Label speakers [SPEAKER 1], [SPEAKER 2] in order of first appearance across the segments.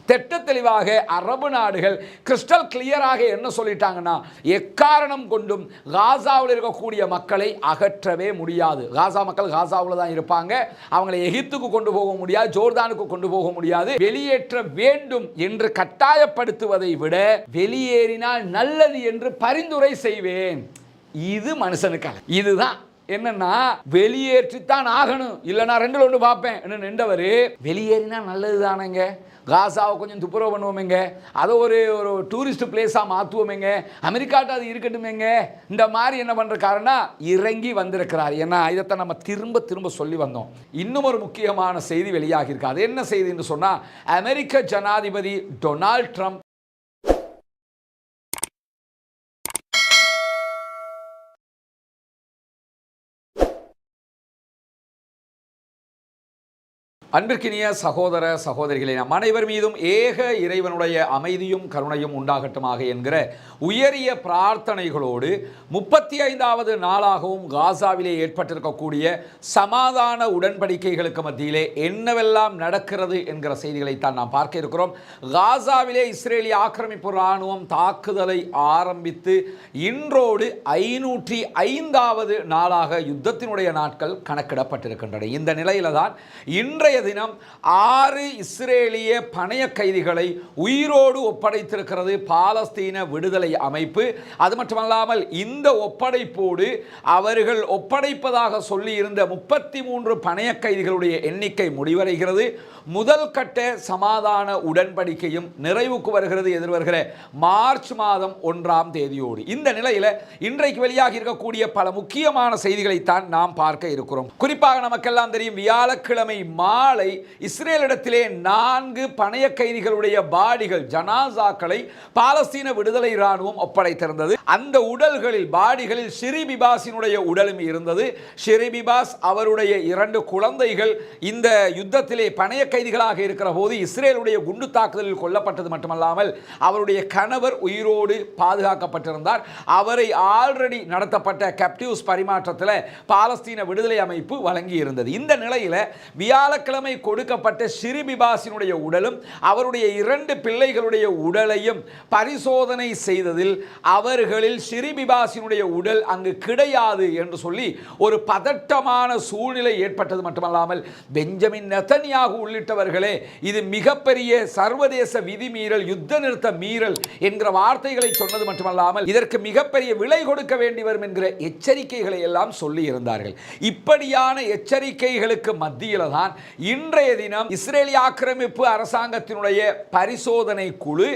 [SPEAKER 1] திட்ட தெளிவாக அரபு நாடுகள் கிறிஸ்டல் கிளியராக என்ன சொல்லிட்டாங்கன்னா, எக்காரணம் கொண்டும் காசாவில் இருக்கக்கூடிய மக்களை அகற்றவே முடியாது. காசா மக்கள் காசாவில் தான் இருப்பாங்க. அவங்களை எகிப்துக்கு கொண்டு போக முடியாது, ஜோர்தானுக்கு கொண்டு போக முடியாது. வெளியேற்ற வேண்டும் என்று கட்டாயப்படுத்துவதை விட வெளியேறினால் நல்லது என்று பரிந்துரை செய்வேன். இது மனுஷனுக்கு இதுதான் என்னன்னா, வெளியேற்றித்தான் ஆகணும், இல்லைனா ரெண்டுல ஒன்று பார்ப்பேன் என்ன நின்றவர். வெளியேறினா நல்லது தானேங்க, காசாவை கொஞ்சம் துப்புரவு பண்ணுவோமேங்க, அதை ஒரு டூரிஸ்ட் பிளேஸாக மாற்றுவோமேங்க, அமெரிக்காட்ட அது இருக்கட்டுமேங்க, இந்த மாதிரி என்ன பண்ணுறக்காருன்னா இறங்கி வந்திருக்கிறார். ஏன்னா இதைத்தான் நம்ம திரும்ப திரும்ப சொல்லி வந்தோம். இன்னும் ஒரு முக்கியமான செய்தி வெளியாகியிருக்கு. அது என்ன செய்தின்னு சொன்னால், அமெரிக்க ஜனாதிபதி டொனால்ட் ட்ரம்ப் அன்பிற்கினிய சகோதர சகோதரிகளே, நம் அனைவர் மீதும் ஏக இறைவனுடைய அமைதியும் கருணையும் உண்டாகட்டுமாக என்கிற உயரிய பிரார்த்தனைகளோடு 35வது நாளாகவும் காசாவிலே ஏற்பட்டிருக்கக்கூடிய சமாதான உடன்படிக்கைகளுக்கு மத்தியிலே என்னவெல்லாம் நடக்கிறது என்கிற செய்திகளைத்தான் நாம் பார்க்க இருக்கிறோம். காசாவிலே இஸ்ரேலிய ஆக்கிரமிப்பு இராணுவம் தாக்குதலை ஆரம்பித்து இன்றோடு 505வது நாளாக யுத்தத்தினுடைய நாட்கள் கணக்கிடப்பட்டிருக்கின்றன. இந்த நிலையில தான் இன்றைய தினம் 6 இஸ்ரேலிய பணைய கைதிகளை உயிரோடு ஒப்படைத்திருக்கிறது பாலஸ்தீன விடுதலை அமைப்பு. அது மட்டுமல்லாமல் இந்த ஒப்படைப்போடு அவர்கள் ஒப்படைப்பதாக சொல்லி இருந்த 33 பணைய கைதிகளுடைய எண்ணிக்கை முடிவடைகிறது. முதல் கட்ட சமாதான உடன்படிக்கையும் நிறைவுக்கு வருகிறது எதிர்வருகிற மார்ச் மாதம் 1ஆம் தேதியோடு. இந்த நிலையில் இன்றைக்கு வெளியாகி இருக்கக்கூடிய பல முக்கியமான செய்திகளைத்தான் நாம் பார்க்க இருக்கிறோம். குறிப்பாக நமக்கெல்லாம் தெரியும், வியாழக்கிழமை மாலை இஸ்ரேலிடத்திலே 4 பணைய கைதிகளுடைய பாடிகள், ஜனாசாக்களை பாலஸ்தீன விடுதலை இராணுவம் ஒப்படைத்திருந்தது. அந்த உடல்களில், பாடிகளில் ஷிரி பிபாஸினுடைய உடலும் இருந்தது. ஷிரி பிபாஸ் அவருடைய 2 குழந்தைகள் இந்த யுத்தத்திலே பணைய கைதிகளாக இருக்கிற போது இஸ்ரேலுடைய குண்டு தாக்குதலில் கொல்லப்பட்டது மட்டுமல்லாமல் அவருடைய கணவர் உயிரோடு பாதுகாக்கப்பட்டிருந்தார். அவரை ஆல்ரெடி நடத்தப்பட்ட கேப்டிவ்ஸ் பரிமாற்றத்தில் பாலஸ்தீன விடுதலை அமைப்பு வழங்கி இருந்தது. இந்த நிலையில் வியாழக்கிழமை கொடுக்கப்பட்ட ஷிரி பிபாஸினுடைய உடலும் அவருடைய 2 பிள்ளைகளுடைய உடலையும் பரிசோதனை செய்ததில் அவர்களில் ஷிரி பிபாஸினுடைய உடல் அங்கு கிடையாது என்று சொல்லி ஒரு பதட்டமான சூழ்நிலை ஏற்பட்டது மட்டுமல்லாமல் பெஞ்சமின் நெதன்யாகு உள்ளிட்டவர்களே இது மிகப்பெரிய சர்வதேச விதிமீறல், யுத்த நிறுத்த மீறல் என்கிற வார்த்தைகளை சொன்னது மட்டுமல்லாமல் இதற்கு மிகப்பெரிய விலை கொடுக்க வேண்டி வரும் என்கிற எச்சரிக்கைகளை எல்லாம் சொல்லி இருந்தார்கள். இப்படியான எச்சரிக்கைகளுக்கு மத்தியில் தான் இன்றைய தினம் இஸ்ரேலிய ஆக்கிரமிப்பு அரசாங்கத்தினுடைய பரிசோதனை குழு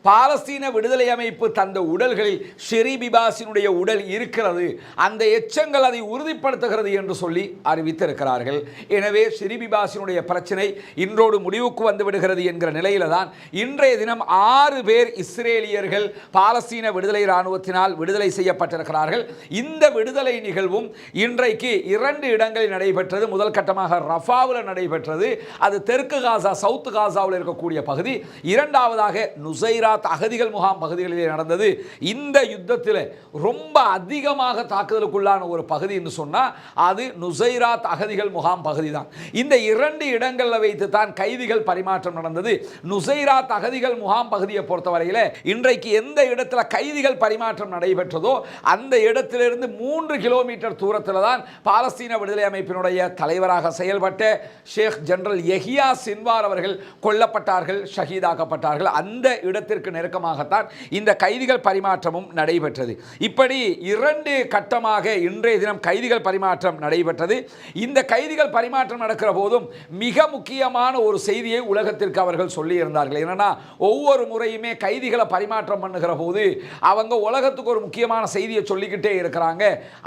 [SPEAKER 1] பாலஸ்தீன விடுதலை அமைப்பு தந்த உடல்களில் ஷிரி பிபாஸினுடைய உடல் இருக்கிறது, அந்த எச்சங்கள் அதை உறுதிப்படுத்துகிறது என்று சொல்லி அறிவித்திருக்கிறார்கள். எனவே ஷிரி பிபாஸினுடைய பிரச்சனை இன்றோடு முடிவுக்கு வந்து விடுகிறது என்கிற நிலையில தான் இன்றைய தினம் 6 பேர் இஸ்ரேலியர்கள் பாலஸ்தீன விடுதலை இராணுவத்தினால் விடுதலை செய்யப்பட்டிருக்கிறார்கள். இந்த விடுதலை நிகழ்வும் இன்றைக்கு 2 இடங்களில் நடைபெற்றது. முதல் கட்டமாக ரஃபாவில் நடைபெற்றது, அது தெற்கு காசா, சவுத் காசாவில் இருக்கக்கூடிய பகுதி. இரண்டாவதாக நுசைரா அகதிகள் முகாம் பகுதிகளிலே நடந்தது. இந்த யுத்தத்தில் ரொம்ப அதிகமாக தாக்குதலுக்குள்ளான ஒரு பகுதி என்று சொன்னால் அது நுசைராத் அகதிகள் முகாம் பகுதி தான். இந்த 2 இடங்களில் வைத்து தான் கைதிகள் பரிமாற்றம் நடந்தது. நுசைராத் அகதிகள் முகாம் பகுதியை பொறுத்தவரையில் இன்றைக்கு எந்த இடத்துல கைதிகள் பரிமாற்றம் நடைபெற்றதோ அந்த இடத்திலிருந்து 3 கிலோமீட்டர் தூரத்தில் தான் பாலஸ்தீன விடுதலை அமைப்பினுடைய தலைவராக செயல்பட்ட ஷேக் ஜெனரல் யஹியா சின்வார் அவர்கள் கொல்லப்பட்டார்கள், ஷஹீதாக்கப்பட்டார்கள். அந்த இடத்திற்கு நெருக்கமாகத்தான் இந்த கைதிகள் பரிமாற்றமும் நடைபெற்றது. இப்படி 2 கட்டமாக இன்றைய தினம் கைதிகள் பரிமாற்றம் நடைபெற்றது. இந்த கைதிகள் பரிமாற்றம் நடக்கிற போதும் மிக முக்கியமான ஒரு செய்தியை உலகத்திற்கு அவர்கள் சொல்லி இருந்தார்கள். என்னன்னா, ஒவ்வொரு முறையுமே கைதிகளை பரிமாற்றம் பண்ணுகிற போது அவங்க உலகத்துக்கு ஒரு முக்கியமான செய்தியை சொல்லிக்கிட்டே இருக்கிறாங்க.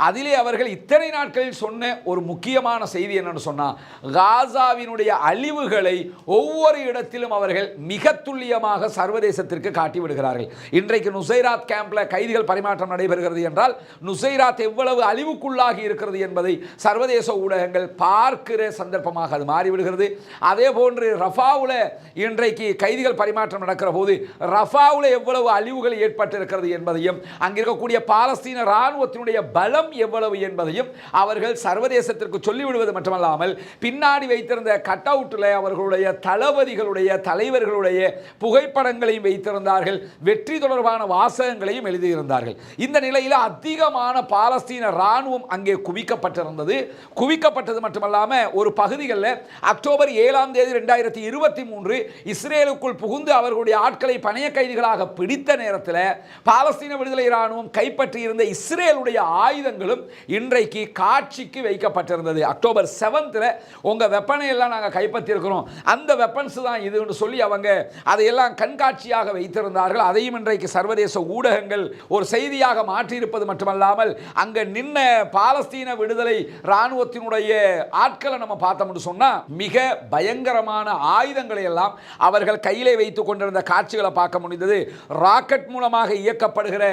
[SPEAKER 1] அதிலே அவர்கள் இத்தனை நாட்களில் சொன்ன ஒரு முக்கியமான செய்தி என்னன்னு சொன்னா, காசாவினுடைய அழிவுகளை ஒவ்வொரு இடத்திலும் அவர்கள் மிக துல்லியமாக சர்வதேசத்திற்கு உலகத்திற்கு காட்டி விடுகிறார்கள். இன்றைக்கு நுசைராத் கேம்ப்ல கைதிகள் பரிமாற்றம் நடைபெறுகிறது என்றால் நுசைராத் எவ்வளவு அழிவுக்குள்ளாகி இருக்கிறது என்பதை சர்வதேச ஊடகங்கள் பார்க்கிற சந்தர்ப்பமாக அது மாறிவிடுகிறது. அதே போன்று ரஃபாவுல இன்றைக்கு கைதிகள் பரிமாற்றம் நடக்கிற போது ரஃபாவுல எவ்வளவு அழிவுகள் ஏற்பட்டிருக்கிறது என்பதையும் அங்கிருக்கக்கூடிய பாலஸ்தீன இராணுவத்தினுடைய பலம் எவ்வளவு என்பதையும் அவர்கள் சர்வதேசத்திற்கு சொல்லிவிடுவது மட்டுமல்லாமல் பின்னாடி வைத்திருந்த கட் அவுட்டில் அவர்களுடைய தளபதிகளுடைய தலைவர்களுடைய புகைப்படங்களையும் வைத்திருந்தார்கள், வெற்றி தொடர்பான வாசகங்களையும் எழுதியிருந்தார்கள். இந்த நிலையில் அதிகமான பாலஸ்தீன இராணுவம் அங்கே குவிக்கப்பட்டிருந்தது. குவிக்கப்பட்டது மட்டுமல்லாமல் ஒரு பகுதிகளில் அக்டோபர் 7ஆம் தேதி 2023 இஸ்ரேலுக்குள் புகுந்து அவர்களுடைய ஆட்களை பணைய கைதிகளாக பிடித்த நேரத்தில் பாலஸ்தீன விடுதலை இராணுவம் கைப்பற்றியிருந்த இஸ்ரேலுடைய ஆயுதங்களும் இன்றைக்கு காட்சிக்கு வைக்கப்பட்டிருந்தது. அக்டோபர் 7th உங்க வெப்பனை எல்லாம் நாங்கள் கைப்பற்றியிருக்கிறோம், அந்த வெப்பன்ஸ் தான் இது என்று சொல்லி அவங்க அதையெல்லாம் கண்காட்சியாக வைத்திருந்தார்கள். அதையும் இன்றைக்கு சர்வதேச ஊடகங்கள் ஒரு செய்தியாக மாற்றியிருப்பது மட்டுமல்லாமல் அங்க நின்ன பாலஸ்தீன விடுதலை இராணுவத்தினுடைய ஆட்களை நம்ம பார்த்தோம்னு சொன்னா மிக பயங்கரமான ஆயுதங்களை எல்லாம் அவர்கள் கையிலே வைத்துக் கொண்டிருந்த காட்சிகளை பார்க்க முடிந்தது. ராக்கெட் மூலமாக இயக்கப்படுகிற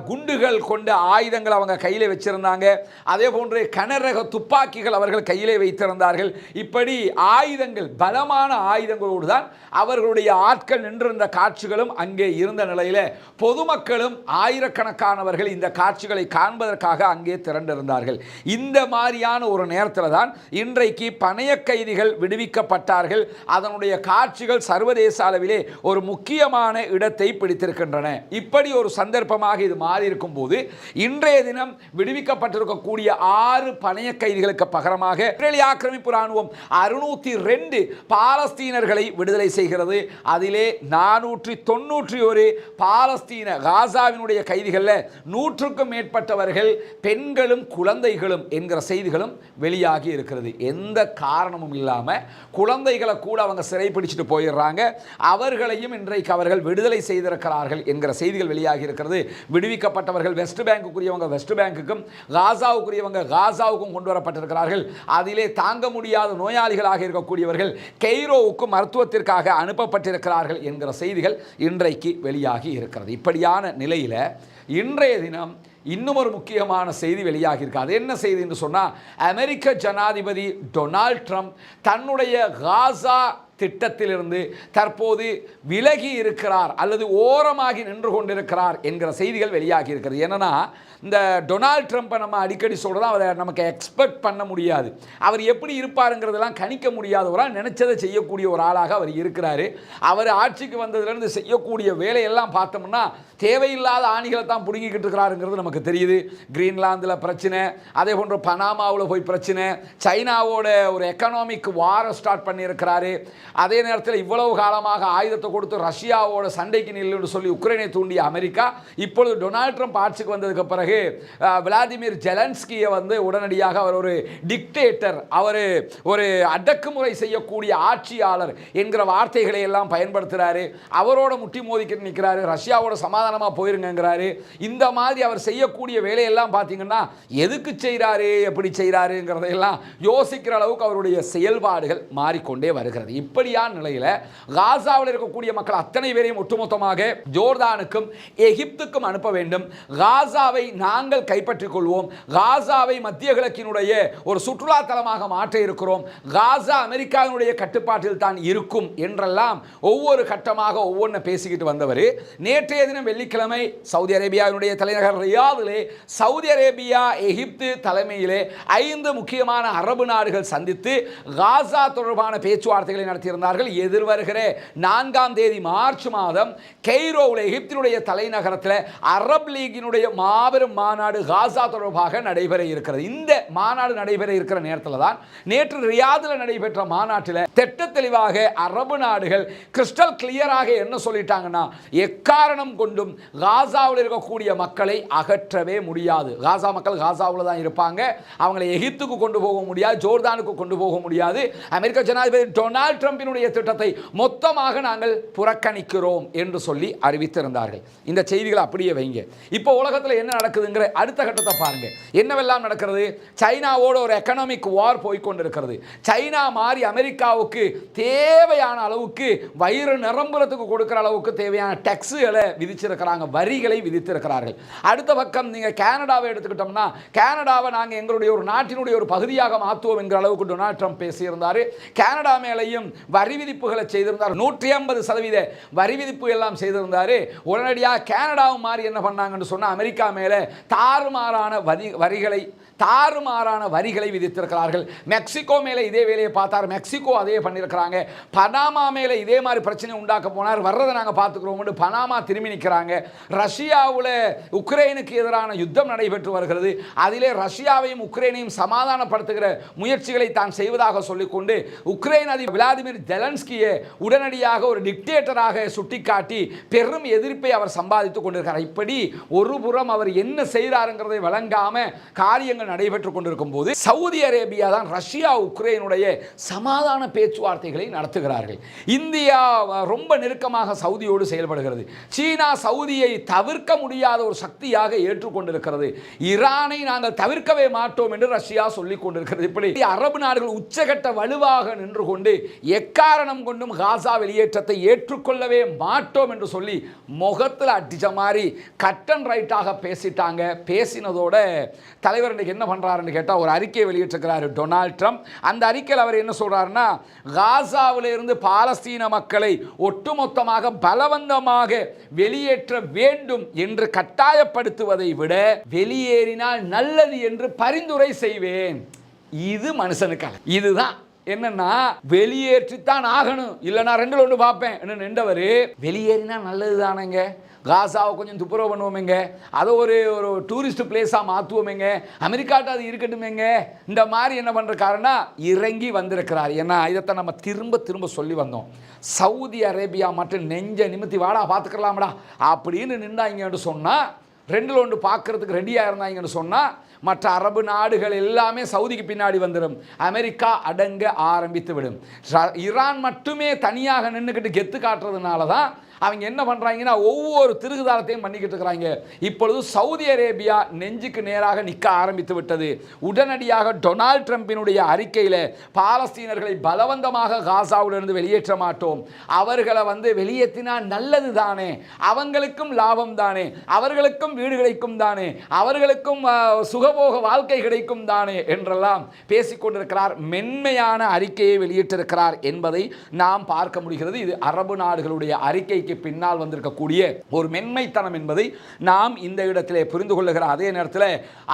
[SPEAKER 1] குண்டுகள் கொண்ட ஆயுதங்கள் அவங்க கையிலே வச்சிருந்தாங்க. அதே போன்று கனரக துப்பாக்கிகள் அவர்கள் கையிலே வைத்திருந்தார்கள். இப்படி ஆயுதங்கள், பலமான ஆயுதங்களோடு தான் அவர்களுடைய ஆட்கள் நின்றிருந்த காட்சிகளும் அங்கே இருந்த நிலையில் பொதுமக்களும் ஆயிரக்கணக்கானவர்கள் இந்த காட்சிகளை காண்பதற்காக அங்கே திரண்டிருந்தார்கள். இந்த மாதிரியான ஒரு நேரத்தில் தான் இன்றைக்கு பணைய கைதிகள் விடுவிக்கப்பட்டார்கள். அதனுடைய காட்சிகள் சர்வதேச அளவிலே ஒரு முக்கியமான இடத்தை பிடித்திருக்கின்றன. இப்படி ஒரு சந்தர்ப்பமாக இது மாறி இருக்கும் போது இன்றைய தினம் விடுவிக்கப்பட்டிருக்கக்கூடிய 6 பணைய கைதிகளுக்கு பகரமாக இஸ்ரேலிய ஆக்கிரமிப்பு ராணுவம் 602 பாலஸ்தீனர்களை விடுதலை செய்கிறது. அதிலே 491 பாலஸ்தீன காசாவினுடைய கைதிகளில் 100க்கும் மேற்பட்டவர்கள் பெண்களும் குழந்தைகளும் என்கிற செய்திகளும் வெளியாகி இருக்கிறது. எந்த காரணமும் இல்லாமல் குழந்தைகளை கூட அவங்க சிறைப்பிடிச்சிட்டு போயிடுறாங்க. அவர்களையும் இன்றைக்கு அவர்கள் விடுதலை செய்திருக்கிறார்கள் என்கிற செய்திகள் வெளியாகி இருக்கிறது. விடுவிக்கப்பட்டவர்கள் வெஸ்ட் பேங்குக்குரியவங்க வெஸ்ட் பேங்குக்கும், காசாவுக்குரியவங்க காசாவுக்கும் கொண்டு வரப்பட்டிருக்கிறார்கள். அதிலே தாங்க முடியாத நோயாளிகளாக இருக்கக்கூடியவர்கள் கெய்ரோவுக்கு மருத்துவத்திற்காக அனுப்பப்பட்டிருக்கிறார்கள் என்கிற செய்திகள் இன்றைக்கு வெளியாகி இருக்கிறது. இப்படியான நிலையில் இன்றைய தினம் இன்னும் ஒரு முக்கியமான செய்தி வெளியாகி இருக்கு. அது என்ன செய்தி என்று சொன்னால், அமெரிக்க ஜனாதிபதி டொனால்ட் ட்ரம்ப் தன்னுடைய காசா திட்டத்திலிருந்து தற்போது விலகி இருக்கிறார் அல்லது ஓரமாகி நின்று கொண்டிருக்கிறார் என்கிற செய்திகள் வெளியாகி இருக்கிறது. என்னன்னா, இந்த டொனால்ட் ட்ரம்ப்பை நம்ம அடிக்கடி சொல்கிறோம், அவரை நமக்கு எக்ஸ்பெக்ட் பண்ண முடியாது, அவர் எப்படி இருப்பாருங்கிறதெல்லாம் கணிக்க முடியாதவராக நினைச்சதை செய்யக்கூடிய ஒரு ஆளாக அவர் இருக்கிறாரு. அவர் ஆட்சிக்கு வந்ததுலேருந்து செய்யக்கூடிய வேலையெல்லாம் பார்த்தோம்னா தேவையில்லாத ஆணிகளை தான் பிடுங்கிக்கிட்டு இருக்கிறாருங்கிறது நமக்கு தெரியுது. கிரீன்லாந்தில் பிரச்சனை, அதே போன்ற பனாமாவில் போய் பிரச்சனை, சைனாவோட ஒரு எக்கனாமிக் வாரை ஸ்டார்ட் பண்ணியிருக்கிறாரு. அதே நேரத்தில் இவ்வளவு காலமாக ஆயுதத்தை கொடுத்து ரஷ்யாவோட சண்டைக்கு நில்லுன்னு சொல்லி உக்ரைனை தூண்டிய அமெரிக்கா இப்பொழுது டொனால்ட் ட்ரம்ப் ஆட்சிக்கு வந்ததுக்கு பிறகு விளாடிமிர் ஜெலன்ஸ்கியை உடனடியாக அவர் ஒரு டிக்டேட்டர், அவர் ஒரு அடக்குமுறை செய்யக்கூடிய ஆட்சியாளர் என்கிற வார்த்தைகளை எல்லாம் பயன்படுத்துகிறாரு. அவரோட முட்டி மோதிக்கிட்டு நிற்கிறாரு, ரஷ்யாவோட சமாதானமாக போயிருங்கிறாரு. இந்த மாதிரி அவர் செய்யக்கூடிய வேலையெல்லாம் பார்த்தீங்கன்னா எதுக்கு செய்கிறாரு, எப்படி செய்கிறாருங்கிறதையெல்லாம் யோசிக்கிற அளவுக்கு அவருடைய செயல்பாடுகள் மாறிக்கொண்டே வருகிறது. இப்படியான நிலையில் காசாவில் இருக்கக்கூடிய மக்கள் அத்தனை பேரையும் ஒட்டுமொத்தமாக ஜோர்தானுக்கும் எகிப்துக்கும் அனுப்ப வேண்டும். காசாவை நாங்கள் கைப்பற்றிக் கொள்வோம். காசாவை மத்திய கிழக்கினுடைய ஒரு சுற்றுலா தலமாக மாற்ற இருக்கிறோம். காசா அமெரிக்காவினுடைய கட்டுப்பாட்டில் தான் இருக்கும் என்றெல்லாம் ஒவ்வொரு கட்டமாக ஒவ்வொன்று பேசிக்கிட்டு வந்தவர் நேற்றைய தினம் வெள்ளிக்கிழமை சவுதி அரேபியாவினுடைய தலைநகர் ரியாதிலே சவுதி அரேபியா எகிப்து தலைமையிலே 5 முக்கியமான அரபு நாடுகள் சந்தித்து காசா தொடர்பான பேச்சுவார்த்தைகளை நடத்தியிருந்தார்கள். எதிர்வருகிற 4ஆம் தேதி மார்ச் மாதம் கெய்ரோவில் எகிப்தினுடைய தலைநகரத்தில் அரப் லீகினுடைய மாபெரும் மாநாடு காசா தொடர்பாக நடைபெற இருக்கிறது. இந்த மாநாடு நடைபெற இருக்கிற நேரத்தில் தான் நேற்று ரியாதில் நடைபெற்ற மாநாட்டில் திட்ட தெளிவாக அரபு நாடுகள் கிறிஸ்டல் கிளியராக என்ன சொல்லிட்டாங்கன்னா, எக்காரணம் கொண்டும் காசாவில் இருக்கக்கூடிய மக்களை அகற்றவே முடியாது. காசா மக்கள் காசாவில் தான் இருப்பாங்க. அவங்களை எகிப்துக்கு கொண்டு போக முடியாது, ஜோர்தானுக்கு கொண்டு போக முடியாது. அமெரிக்க ஜனாதிபதி டொனால்ட் ட்ரம்ப் ட்ரம்பினுடைய திட்டத்தை மொத்தமாக நாங்கள் புறக்கணிக்கிறோம் என்று சொல்லி அறிவித்திருந்தார்கள். இந்த செய்திகளை அப்படியே வைங்க. இப்போ உலகத்தில் என்ன நடக்குதுங்கிற அடுத்த கட்டத்தை பாருங்க. என்னவெல்லாம் நடக்கிறது? சைனாவோட ஒரு எக்கனாமிக் வார் போய்கொண்டிருக்கிறது. சைனா மாறி அமெரிக்காவுக்கு தேவையான அளவுக்கு வயிறு நிரம்புறதுக்கு கொடுக்கிற அளவுக்கு தேவையான டேக்ஸுகளை விதிச்சிருக்கிறாங்க, வரிகளை விதித்திருக்கிறார்கள். அடுத்த பக்கம் நீங்க கனடாவை எடுத்துக்கிட்டோம்னா, கனடாவை நாங்கள் எங்களுடைய ஒரு நாட்டினுடைய ஒரு பகுதியாக மாற்றுவோம் என்கிற அளவுக்கு டொனால்ட் ட்ரம்ப் பேசியிருந்தார். கனடா மேலையும் வரி விதிப்புகளை செய்திருந்தார். 150% வரி விதிப்பு எல்லாம் செய்திருந்தார். உடனடியாக கனடாவும் மாறி என்ன பண்ணாங்கன்னு சொன்னா, அமெரிக்கா மேலே தாறுமாறான வரிகளை விதித்திருக்கிறார்கள். மெக்சிகோ மேலே இதே வேலையை பார்த்தார், மெக்சிகோ அதே பண்ணியிருக்கிறாங்க. பனாமா மேலே இதே மாதிரி பிரச்சனை உண்டாக்க போனார், வர்றதை நாங்கள் பார்த்துக்கிறோம், பனாமா திரும்பி நிற்கிறாங்க. ரஷ்யாவில் உக்ரைனுக்கு எதிரான யுத்தம் நடைபெற்று வருகிறது. அதிலே ரஷ்யாவையும் உக்ரைனையும் சமாதானப்படுத்துகிற முயற்சிகளை தான் செய்வதாக சொல்லிக்கொண்டு உக்ரைன் அதிபர் விளாடிமிர் ஜெலன்ஸ்கியை உடனடியாக ஒரு டிக்டேட்டராக சுட்டிக்காட்டி பெரும் எதிர்ப்பை அவர் சம்பாதித்துக் கொண்டிருக்கிறார். இப்படி ஒரு புறம் அவர் என்ன செய்கிறாருங்கிறதை வழங்காம காரியங்கள் நடைபெற்றுக் கொண்டிருக்கும் போது சவுதி அரேபியா தான் ரஷ்யா உக்ரைனுடைய சமாதான பேச்சுவார்த்தைகளை நடத்துகிறார்கள். இந்தியா ரொம்ப நெருக்கமாக சவுதியோடு செயல்படுகிறது. சீனா சவுதியை தவிர்க்க முடியாத ஒரு சக்தியாக ஏற்றுக்கொண்டிருக்கிறது. ஈரானை நாங்கள் தவிர்க்கவே மாட்டோம் என்று ரஷ்யா சொல்லிக் கொண்டிருக்கிறது. இப்படி அரபு நாடுகள் உச்சகட்ட வலுவாக நின்று கொண்டு எக்காரணம் கொண்டும் காசா வெளியேற்றத்தை ஏற்றுக்கொள்ளவே மாட்டோம் என்று சொல்லி முகத்தில் அடிச்ச மாதிரி கட் அண்ட் ரைட்டாக பேசிட்டாங்க. பேசினதோட தலைவர் என்ன பண்றாருன்னு கேட்டா ஒரு அறிக்கையை வெளியிட்டிருக்கிறார் டொனால்ட் ட்ரம்ப். அந்த அறிக்கையில் அவர் என்ன சொல்றாருன்னா, காசாவில் இருந்து பாலஸ்தீன மக்களை ஒட்டுமொத்தமாக பலவந்தமாக வெளியேற்ற வேண்டும் என்று கட்டாயப்படுத்துவதை விட வெளியேறினால் நல்லது என்று பரிந்துரை செய்வேன். இது மனுஷனுக்கு இதுதான் என்னன்னா, வெளியேற்றித்தான் ஆகணும், இல்லைனா ரெண்டு ஒன்று பார்ப்பேன் என்ன நின்றவர். வெளியேறினா நல்லது தானேங்க, காசாவை கொஞ்சம் துப்புரவு பண்ணுவோமேங்க, அதை ஒரு டூரிஸ்ட் பிளேஸாக மாற்றுவோமேங்க, அமெரிக்காட்ட அது இருக்கட்டுமேங்க, இந்த மாதிரி என்ன பண்ணுற காரணம் இறங்கி வந்திருக்கிறார். ஏன்னா இதைத்தான் நம்ம திரும்ப சொல்லி வந்தோம். சவுதி அரேபியா மட்டும் நெஞ்ச நிமித்தி வாடா பார்த்துக்கலாம்டா அப்படின்னு நின்றாங்கன்னு சொன்னால், ரெண்டில் ஒன்று பார்க்கறதுக்கு ரெடியாக இருந்தாங்கன்னு சொன்னால் மற்ற அரபு நாடுகள் எல்லாமே சவுதிக்கு பின்னாடி வந்துடும், அமெரிக்கா அடங்க ஆரம்பித்து விடும். ஈரான் மட்டுமே தனியாக நின்றுக்கிட்டு கெத்து காட்டுறதுனால தான் அவங்க என்ன பண்ணுறாங்கன்னா ஒவ்வொரு திருகுதாரத்தையும் பண்ணிக்கிட்டு இருக்கிறாங்க. இப்பொழுது சவுதி அரேபியா நெஞ்சுக்கு நேராக நிற்க ஆரம்பித்து விட்டது. உடனடியாக டொனால்ட் ட்ரம்பினுடைய அறிக்கையில் பாலஸ்தீனர்களை பலவந்தமாக காசாவிலிருந்து வெளியேற்ற மாட்டோம், அவர்களை வெளியேற்றினா நல்லது தானே, அவங்களுக்கும் லாபம் தானே, அவர்களுக்கும் வீடு கிடைக்கும் தானே, அவர்களுக்கும் சுகபோக வாழ்க்கை கிடைக்கும் தானே என்றெல்லாம் பேசிக்கொண்டிருக்கிறார். மென்மையான அறிக்கையை வெளியிட்டிருக்கிறார் என்பதை நாம் பார்க்க முடிகிறது. இது அரபு நாடுகளுடைய அறிக்கை பின்னால் வந்திருக்கக்கூடிய ஒரு மென்மைத்தனம் என்பதை நாம் இந்த இடத்திலே புரிந்து கொள்ளுகிற அதே நேரத்தில்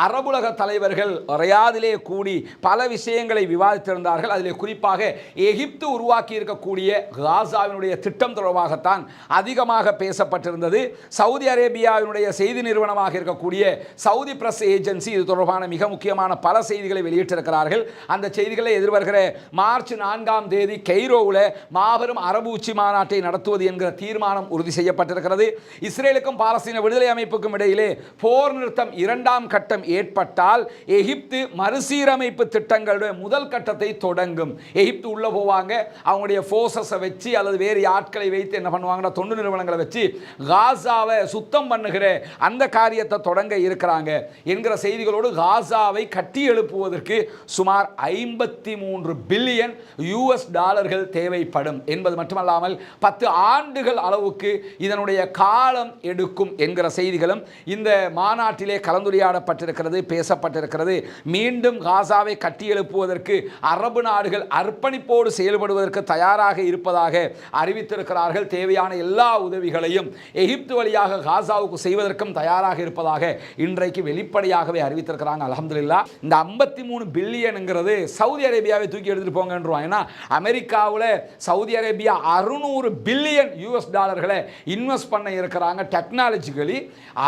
[SPEAKER 1] அரபுலக தலைவர்கள் ரியாதிலே கூடி பல விஷயங்களை விவாதித்திருந்தார்கள். அதிலே குறிப்பாக எகிப்து உருவாக்கி இருக்கக்கூடிய காசாவினுடைய திட்டம் தொடர்பாகத்தான் அதிகமாக பேசப்பட்டிருந்தது. சவுதி அரேபியாவினுடைய செய்தி நிறுவனமாக இருக்கக்கூடிய சவுதி பிரஸ் ஏஜென்சி இது தொடர்பான மிக முக்கியமான பல செய்திகளை வெளியிட்டிருக்கிறார்கள். அந்த செய்திகளை எதிர்வருகிற மார்ச் 4 கெய்ரோவில் மாபெரும் அரபு உச்சி மாநாட்டை நடத்துவது என்கிற தீர்மானம் உறுதி செய்யப்பட்டிருக்கிறது. இஸ்ரேலுக்கும் பாலஸ்தீன விடுதலை அமைப்புக்கும் இடையிலே போர் நிறுத்தம் 2ஆம் கட்டம் ஏற்பட்டால் எகிப்து மறுசீரமைப்பு திட்டங்களுடைய முதல் கட்டத்தை தொடங்கும். எகிப்து உள்ள போவாங்க, அவங்களுடைய ஃபோர்ஸஸை வச்சு அல்லது வேறு ஆட்களை வைத்து என்ன பண்ணுவாங்கன்னா தொண்டு நிறுவனங்களை வச்சு காசாவை சுத்தம் பண்ணுகிற அந்த காரியத்தை தொடங்க இருக்கிறாங்க என்கிற செய்திகளோடு காசாவை கட்டி எழுப்புவதற்கு சுமார் 53 பில்லியன் US டாலர்கள் தேவைப்படும் என்பது மட்டுமல்லாமல் 10 ஆண்டுகள் அளவுக்கு இதனுடைய காலம் எடுக்கும் என்கிற செய்திகளும் இந்த மாநாட்டிலே கலந்துரையாடப்பட்டிருக்கிறது, பேசப்பட்டிருக்கிறது. மீண்டும் காசாவை கட்டி எழுப்புவதற்கு அரபு நாடுகள் அர்ப்பணிப்போடு செயல்படுவதற்கு தயாராக இருப்பதாக அறிவித்திருக்கிறார்கள். தேவையான எல்லா உதவிகளையும் எகிப்து வழியாக காசாவுக்கு செய்வதற்கும் தயாராக இருப்பதாக இன்றைக்கு வெளிப்படையாகவே அறிவித்திருக்கிறாங்க. அல்ஹம்துலில்லாஹ். இந்த 53 பில்லியனுங்கிறது சவுதி அரேபியாவை தூக்கி எடுத்துட்டு போங்கன்றாங்க. ஏன்னா அமெரிக்காவில் சவுதி அரேபியா 600 பில்லியன் US டாலர்களை இன்வெஸ்ட் பண்ண இருக்கிறாங்க. டெக்னாலஜிக்கலி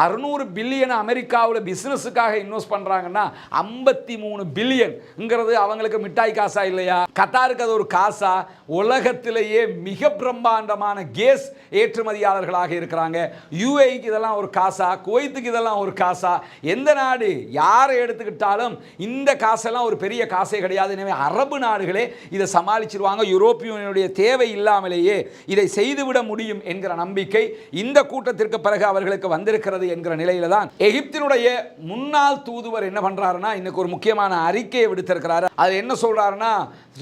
[SPEAKER 1] 600 பில்லியன் அமெரிக்காவில் பிசினஸுக்காக இன்வெஸ்ட் பண்றாங்கன்னா 53 பில்லியன்ங்கிறது அவங்களுக்கு மிட்டாய் காசா இல்லையா? கத்தாருக்கு அது ஒரு காசா? உலகத்திலேயே மிக பிரம்மாண்டமான கேஸ் ஏற்றுமதியாளர்களாக இருக்கிறாங்க. யுஏக்கு இதெல்லாம் ஒரு காசா? குவைத்துக்கு இதெல்லாம் ஒரு காசா? எந்த நாடு யாரை எடுத்துக்கிட்டாலும் இந்த காசெல்லாம் ஒரு பெரிய காசே கிடையாது. எனவே அரபு நாடுகளே இதை சமாளிச்சிருவாங்க. யூரோப்பிய யூனியனுடைய தேவை இல்லாமலேயே இதை செய்துவிட முடியும் என்கிற நம்பிக்கை இந்த கூட்டத்திற்கு பிறகு அவர்களுக்கு வந்திருக்கிறது என்கிற நிலையில தான் எகிப்தினுடைய முன்னாள் தூதுவர் என்ன பண்றாருன்னா, இன்னைக்கு ஒரு முக்கியமான அறிக்கையை விடுத்திருக்கிறார். அது என்ன சொல்றாருன்னா,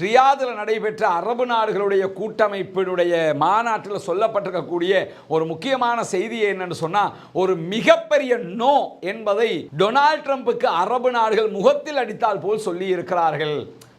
[SPEAKER 1] ரியாதில் நடைபெற்ற அரபு நாடுகளுடைய கூட்டமைப்பினுடைய மாநாட்டில் சொல்லப்பட்டிருக்கக்கூடிய ஒரு முக்கியமான செய்தி என்னன்னு சொன்னா, ஒரு மிகப்பெரிய நோ என்பதை டொனால்ட் ட்ரம்புக்கு அரபு நாடுகள் முகத்தில் அடித்தால் போல் சொல்லி இருக்கிறார்கள்.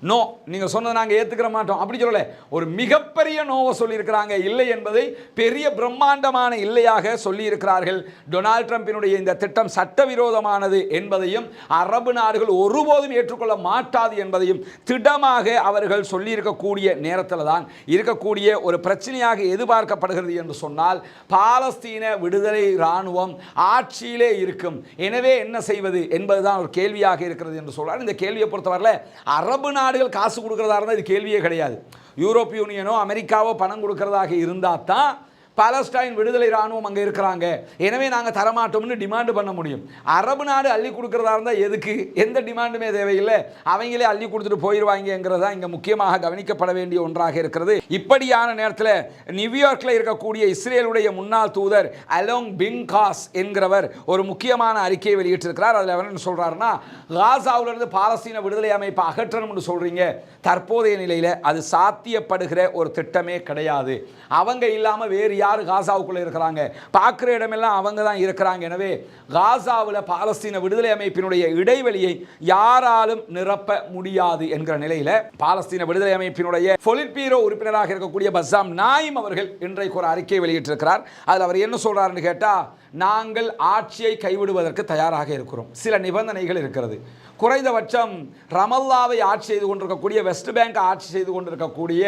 [SPEAKER 1] நோ, நீங்க சொன்னதை நாங்கள் ஏத்துக்கிற மாட்டோம் அப்படி சொல்லல, ஒரு மிகப்பெரிய நோவை சொல்லி இருக்கிறாங்க. இல்லை என்பதை பெரிய பிரம்மாண்டமான இல்லையாக சொல்லி இருக்கிறார்கள். டொனால்ட் ட்ரம்பினுடைய இந்த திட்டம் சட்டவிரோதமானது என்பதையும் அரபு நாடுகள் ஒருபோதும் ஏற்றுக்கொள்ள மாட்டாது என்பதையும் திடமாக அவர்கள் சொல்லி இருக்கக்கூடிய நேரத்தில் தான் இருக்கக்கூடிய ஒரு பிரச்சனையாக எதிர்பார்க்கப்படுகிறது என்று சொன்னால், பாலஸ்தீன விடுதலை இராணுவம் ஆட்சியிலே இருக்கும். எனவே என்ன செய்வது என்பதுதான் ஒரு கேள்வியாக இருக்கிறது என்று சொல்றார். இந்த கேள்வியை பொறுத்தவரை அரபு நாடுகள் காசு கொடுக்கிறதா இருந்தால் இது கேள்வியே கிடையாது. யூரோப்பிய யூனியனோ அமெரிக்காவோ பணம் கொடுக்கிறதாக இருந்தால் தான் பாலஸ்டைன் விடுதலை இராணுவம் அங்கே இருக்கிறாங்க, எனவே நாங்கள் தரமாட்டோம்னு டிமாண்ட் பண்ண முடியும். அரபு நாடு அள்ளி கொடுக்கிறதா இருந்தால் எதுக்கு? எந்த டிமாண்டுமே தேவையில்லை, அவங்களே அள்ளி கொடுத்துட்டு போயிடுவாங்கிறதா இங்கே முக்கியமாக கவனிக்கப்பட வேண்டிய ஒன்றாக இருக்கிறது. இப்படியான நேரத்தில் நியூயார்க்கில் இருக்கக்கூடிய இஸ்ரேலுடைய முன்னாள் தூதர் அலோங் பிங்காஸ் என்கிறவர் ஒரு முக்கியமான அறிக்கையை வெளியிட்டிருக்கிறார். அதில் அவர் என்ன சொல்றாருன்னா, காசாவிலிருந்து பாலஸ்தீன விடுதலை அமைப்பை அகற்றணும்னு சொல்றீங்க, தற்போதைய நிலையில் அது சாத்தியப்படுகிற ஒரு திட்டமே கிடையாது. அவங்க இல்லாமல் வேறு யார் காசாவுக்குள்ள இருக்கிறாங்க? பார்க்குற இடமெல்லாம் அவங்க தான் இருக்கிறாங்க. எனவே காசாவில் பாலஸ்தீன விடுதலை அமைப்பினுடைய இடைவெளியை யாராலும் நிரப்ப முடியாது என்கிற நிலையில் பாலஸ்தீன விடுதலை அமைப்பினுடைய பொலிட் பீரோ உறுப்பினராக இருக்கக்கூடிய பஸ்ஸாம் நாயிம் அவர்கள் இன்றைக்கு ஒரு அறிக்கை வெளியிட்டிருக்கிறார். அதில் அவர் என்ன சொல்றாருன்னு கேட்டால், நாங்கள் ஆட்சியை கைவிடுவதற்கு தயாராக இருக்கிறோம். சில நிபந்தனைகள் இருக்கிறது. குறைந்தபட்சம் ரமல்லாவை ஆட்சி செய்து கொண்டிருக்கக்கூடிய, வெஸ்ட் பேங்க் ஆட்சி செய்து கொண்டிருக்கக்கூடிய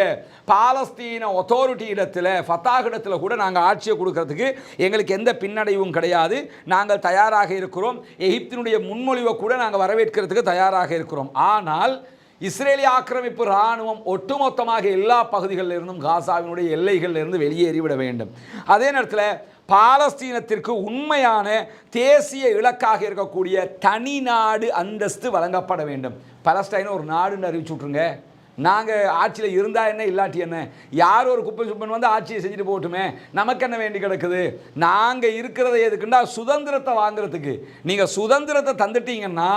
[SPEAKER 1] பாலஸ்தீன அத்தாரிட்டி இடத்துல, ஃபத்தாஹ் இடத்துல கூட நாங்கள் ஆட்சியை கொடுக்கறதுக்கு எங்களுக்கு எந்த பின்னடைவும் கிடையாது. நாங்கள் தயாராக இருக்கிறோம். எகிப்தினுடைய முன்மொழிவை கூட நாங்கள் வரவேற்கிறதுக்கு தயாராக இருக்கிறோம். ஆனால் இஸ்ரேலிய ஆக்கிரமிப்பு இராணுவம் ஒட்டுமொத்தமாக எல்லா பகுதிகளில் இருந்தும் காசாவினுடைய எல்லைகளில் இருந்து வெளியேறிவிட வேண்டும். அதே நேரத்தில் பாலஸ்தீனத்திற்கு உண்மையான தேசிய இலக்காக இருக்கக்கூடிய தனி நாடு அந்தஸ்து வழங்கப்பட வேண்டும். பாலஸ்டைனை ஒரு நாடுன்னு அறிவிச்சு விட்ருங்க. நாங்கள் ஆட்சியில் இருந்தால் என்ன, இல்லாட்டி என்ன, யார் ஒரு குப்பை சுப்பன் வந்து ஆட்சியை செஞ்சுட்டு போகட்டுமே, நமக்கு என்ன வேண்டி கிடக்குது? நாங்கள் இருக்கிறத எதுக்குண்டா சுதந்திரத்தை வாங்குறதுக்கு. நீங்கள் சுதந்திரத்தை தந்துட்டீங்கன்னா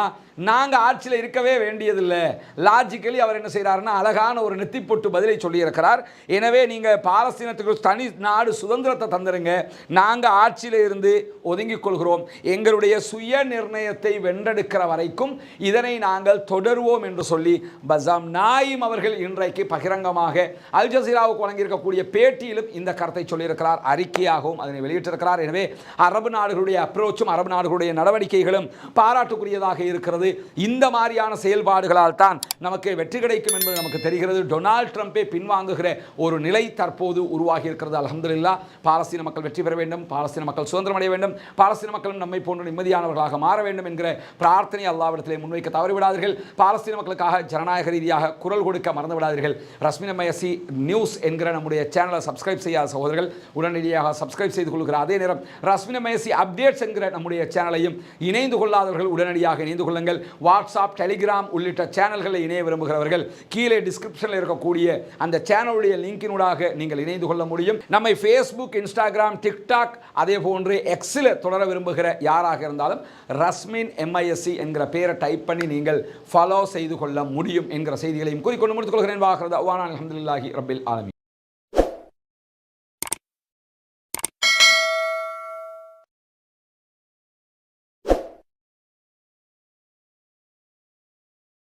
[SPEAKER 1] நாங்கள் ஆட்சியில் இருக்கவே வேண்டியதில்லை. லாஜிக்கலி அவர் என்ன செய்கிறாருன்னா, அழகான ஒரு நெத்திப்பொட்டு பதிலை சொல்லியிருக்கிறார். எனவே நீங்கள் பாலஸ்தீனத்துக்கு தனி நாடு சுதந்திரத்தை தந்துடுங்க, நாங்கள் ஆட்சியில் இருந்து ஒதுங்கிக் கொள்கிறோம், எங்களுடைய சுய நிர்ணயத்தை வென்றெடுக்கிற வரைக்கும் இதனை நாங்கள் தொடருவோம் என்று சொல்லி பஸ்ஸாம் நாயிம் அவர்கள் இன்றைக்கு பகிரங்கமாக அல் ஜசீராவுக்கு வழங்கியிருக்கக்கூடிய பேட்டியிலும் இந்த கருத்தை சொல்லியிருக்கிறார். அறிக்கையாகவும் அதனை வெளியிட்டிருக்கிறார். எனவே அரபு நாடுகளுடைய அப்ரோச்சும் அரபு நாடுகளுடைய நடவடிக்கைகளும் பாராட்டுக்குரியதாக இருக்கிறது. இந்த மாதிரியான செயல்பாடுகளால் தான் நமக்கு வெற்றி கிடைக்கும் என்பது நமக்கு தெரிகிறது. டொனால்ட் ட்ரம்பே பின்வாங்குகிற ஒரு நிலை தற்போது உருவாகி இருக்கிறது. அல்ஹம்துலில்லாஹ். பாலஸ்தீன மக்கள் வெற்றி பெற வேண்டும், பாலஸ்தீன மக்கள் சுதந்திரம் அடைய வேண்டும், பாலஸ்தீன மக்களும் நம்மை போன்ற நிம்மதியானவர்களாக மாற வேண்டும் என்கிற பிரார்த்தனை அல்லாஹ்விடத்திலே முன்வைக்க தவறிவிடாதீர்கள். பாலஸ்தீன மக்களுக்காக ஜனநாயக ரீதியாக குரல் கொடுக்க மறந்து விடாதீர்கள். ரஸ்மின் எம்ஐஎஸ்சி நியூஸ் என்கிற நம்முடைய சேனலை சப்ஸ்கிரைப் செய்யாத சகோதரர்கள் உடனடியாக சப்ஸ்கிரைப் செய்து கொள்கிற அதே நேரம் ரஸ்மின் எம்ஐஎஸ்சி அப்டேட்ஸ் என்கிற நம்முடைய சேனலையும் இணைந்து கொள்ளாதவர்கள் உடனடியாக இணைந்து கொள்ளுங்கள். வாட்ஸ்அப், டெலிகிராம் உள்ளிட்ட சேனல்களை இணைய விரும்புகிறவர்கள் கீழே டிஸ்கிரிப்ஷனில் இருக்கக்கூடிய அந்த சேனலுடைய லிங்கினூடாக நீங்கள் இணைந்து கொள்ள முடியும். நம்மை ஃபேஸ்புக், இன்ஸ்டாகிராம், டிக்டாக் அதே போன்று எக்ஸில் தொடர விரும்புகிற யாராக இருந்தாலும் ரஸ்மின் எம்ஐஎஸ்சி என்கிற பெயரை டைப் பண்ணி நீங்கள் ஃபாலோ செய்து கொள்ள முடியும் என்கிற செய்திகளையும் கூறிக்கொண்டு முடித்துக் கொள்கிறேன். வாஹிரு தஅவானா அல்ஹம்துலில்லாஹி ரப்பில் ஆலமீன்.